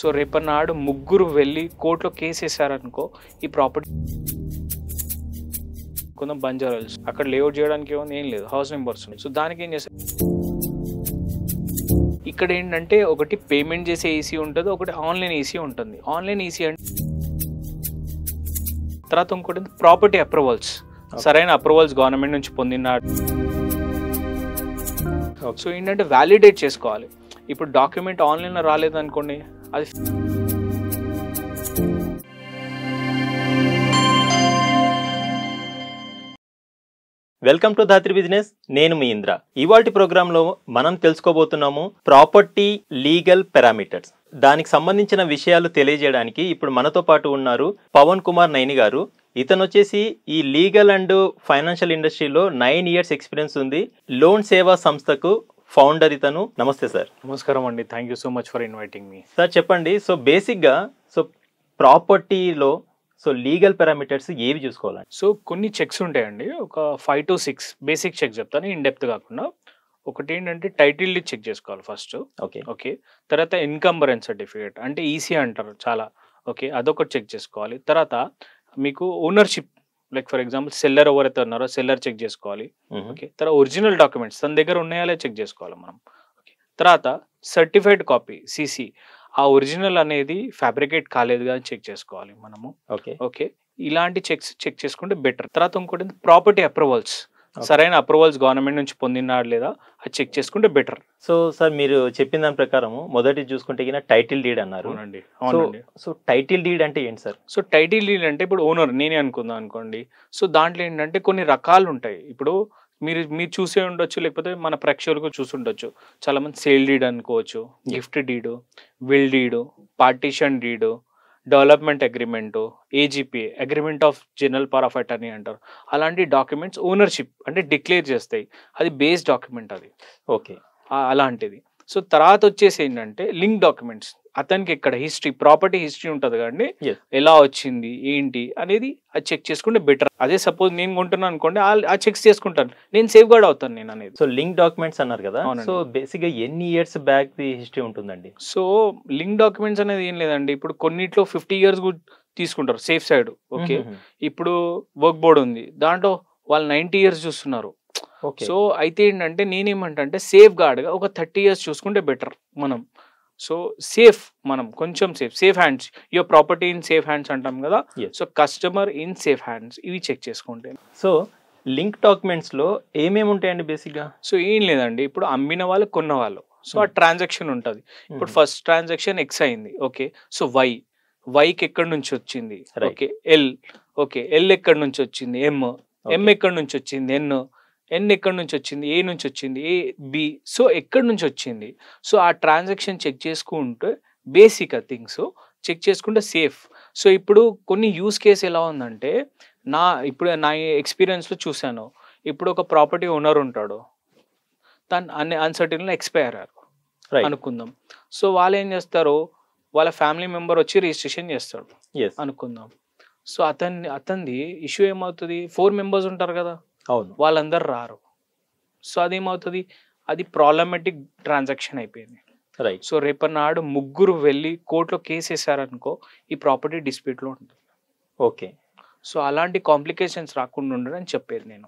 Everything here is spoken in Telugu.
సో రేపన్నాడు ముగ్గురు వెళ్ళి కోర్టులో కేసు వేసారనుకో, ఈ ప్రాపర్టీ కొంచెం బంజారాల్స్ అక్కడ లేఅవుట్ చేయడానికి ఏం లేదు, హౌస్ నెంబర్స్ ఉన్నాయి. సో దానికి ఏం చేస్తారు, ఇక్కడ ఏంటంటే ఒకటి పేమెంట్ చేసే ఈసీ ఉంటుంది, ఒకటి ఆన్లైన్ ఈసీ ఉంటుంది. ఆన్లైన్ ఈసీ అంటే తర్వాత ఇంకోటి ప్రాపర్టీ అప్రూవల్స్, సరైన అప్రూవల్స్ గవర్నమెంట్ నుంచి పొందిన. సో ఏంటంటే వ్యాలిడేట్ చేసుకోవాలి. ఇప్పుడు డాక్యుమెంట్ ఆన్లైన్లో రాలేదనుకోండి, అది వెల్కమ్ టు ధాత్రి బిజినెస్. నేను మీ ఇంద్ర. ఇవాల్టి ప్రోగ్రాంలో మనం తెలుసుకోబోతున్నాము ప్రాపర్టీ లీగల్ పారామీటర్స్. దానికి సంబంధించిన విషయాలు తెలియజేయడానికి ఇప్పుడు మనతో పాటు ఉన్నారు పవన్ కుమార్ నైని గారు. ఇతను వచ్చేసి ఈ లీగల్ అండ్ ఫైనాన్షియల్ ఇండస్ట్రీలో 9 years ఎక్స్పీరియన్స్ ఉంది. లోన్ సేవా సంస్థకు ఫౌండర్ ఇతను. నమస్తే సార్. నమస్కారం అండి, thank you so much for inviting me. Sir చెప్పండి, సో బేసిక్గా ప్రాపర్టీలో లీగల్ పారామీటర్స్ ఏవి చూసుకోవాలండి? సో కొన్ని చెక్స్ ఉంటాయండి, ఒక 5 to 6 బేసిక్ చెక్ చెప్తాను, ఇన్ డెప్త్ కాకుండా. ఒకటి ఏంటంటే టైటిల్ డీడ్ చెక్ చేసుకోవాలి ఫస్ట్. ఓకే. తర్వాత ఇన్కంబరెన్స్ సర్టిఫికేట్ అంటే ఈసీ అంటారు చాలా. ఓకే, అదొకటి చెక్ చేసుకోవాలి. తర్వాత మీకు ownership, like for example seller ఎవరైతే ఉన్నారో సెల్లర్ చెక్ చేసుకోవాలి. ఓకే, తర్వాత ఒరిజినల్ డాక్యుమెంట్స్ తన దగ్గర ఉన్నాయో చెక్ చేసుకోవాలి మనం. ఓకే, తర్వాత సర్టిఫైడ్ కాపీ సిసి, ఆ ఒరిజినల్ అనేది ఫ్యాబ్రికేట్ కాలేదు కానీ చెక్ చేసుకోవాలి మనము. ఓకే, ఇలాంటి చెక్ చేసుకుంటే బెటర్. తర్వాత ఇంకోటి ప్రాపర్టీ అప్రూవల్స్, సరైన అప్రూవల్స్ గవర్నమెంట్ నుంచి పొందినాడు లేదా అది చెక్ చేసుకుంటే బెటర్. సో సార్ మీరు చెప్పిన దాని ప్రకారం మొదటి చూసుకుంటే టైటిల్ డీడ్ అన్నారు. అవునండి. సో టైటిల్ డీడ్ అంటే ఏంటి సార్? సో టైటిల్ డీడ్ అంటే ఇప్పుడు ఓనర్ నేనే అనుకుందాం అనుకోండి. సో దాంట్లో ఏంటంటే కొన్ని రకాలు ఉంటాయి. ఇప్పుడు మీరు చూసే ఉండొచ్చు, లేకపోతే మన ప్రేక్షకులకు చూసుండొచ్చు. చాలా మంది సేల్ డీడ్ అనుకోవచ్చు, gift deed, will deed, partition deed, development agreement, AGP agreement of general power of attorney అంటారు. అలాంటి డాక్యుమెంట్స్ ఓనర్షిప్ అంటే డిక్లేర్ చేస్తాయి, అది బేస్ డాక్యుమెంట్ అది. ఓకే, అలాంటిది. సో తర్వాత వచ్చేసి ఏంటంటే లింక్ డాక్యుమెంట్స్, అతనికి ఇక్కడ హిస్టరీ, ప్రాపర్టీ హిస్టరీ ఉంటుంది కదండి, ఎలా వచ్చింది ఏంటి అనేది అది చెక్ చేసుకుంటే బెటర్. అదే సపోజ్ నేను కొంటున్నాను అనుకోండి, ఆ చెక్స్ చేసుకుంటాను, నేను సేఫ్ గార్డ్ అవుతాను నేను అనేది. సో లింక్ డాక్యుమెంట్స్ అన్నారు కదా, సో బేసిక్గా ఎన్ని ఇయర్స్ బ్యాక్ ది హిస్టరీ ఉంటుందండి? సో లింక్ డాక్యుమెంట్స్ అనేది ఏం లేదండి, ఇప్పుడు కొన్నిట్లో 50 years కూడా తీసుకుంటారు సేఫ్ సైడ్. ఓకే, ఇప్పుడు వర్క్ బోర్డ్ ఉంది, దాంట్లో వాళ్ళు 90 years చూస్తున్నారు. సో అయితే ఏంటంటే నేనేమంటే సేఫ్ గార్డ్గా ఒక 30 years చూసుకుంటే బెటర్ మనం. సో సేఫ్, మనం కొంచెం safe hands, your property in safe hands అంటాం కదా. So customer in safe hands, ఇవి చెక్ చేసుకుంటే. సో లింక్ డాక్యుమెంట్స్లో ఏమేమి ఉంటాయండి బేసిక్గా? సో ఏం లేదండి, ఇప్పుడు అమ్మిన వాళ్ళు కొన్న వాళ్ళు, సో ఆ ట్రాన్సాక్షన్ ఉంటుంది. ఇప్పుడు ఫస్ట్ ట్రాన్సాక్షన్ ఎక్స్ అయింది. ఓకే, సో వైకి ఎక్కడి నుంచి వచ్చింది? ఓకే, ఎల్ ఎక్కడి నుంచి వచ్చింది? ఎం ఎక్కడి నుంచి వచ్చింది? ఎన్ ఎక్కడి నుంచి వచ్చింది? ఏ నుంచి వచ్చింది? ఏ బి, సో ఎక్కడి నుంచి వచ్చింది? సో ఆ ట్రాన్సాక్షన్ చెక్ చేసుకుంటే బేసిక్ థింగ్స్ చెక్ చేసుకుంటే సేఫ్. సో ఇప్పుడు కొన్ని యూస్ కేసు ఎలా ఉందంటే, ఇప్పుడు నా ఎక్స్పీరియన్స్లో చూశాను. ఇప్పుడు ఒక ప్రాపర్టీ ఓనర్ ఉంటాడు, తను అన్సర్టన్లో ఎక్స్పైర్ అయ్యారు అనుకుందాం. సో వాళ్ళు ఏం చేస్తారు, వాళ్ళ ఫ్యామిలీ మెంబర్ వచ్చి రిజిస్ట్రేషన్ చేస్తాడు అనుకుందాం. సో అతనిది ఇష్యూ ఏమవుతుంది, 4 members ఉంటారు కదా, వాళ్ళందరూ రారు. సో అదేమవుతుంది, అది ప్రాబ్లమెటిక్ ట్రాన్సాక్షన్ అయిపోయింది. సో రేపన్నాడు ముగ్గురు వెళ్ళి కోర్టులో కేసు వేసారనుకో, ఈ ప్రాపర్టీ డిస్ప్యూట్లో ఉంటుంది. ఓకే, సో అలాంటి కాంప్లికేషన్స్ రాకుండా ఉండదని చెప్పేది నేను.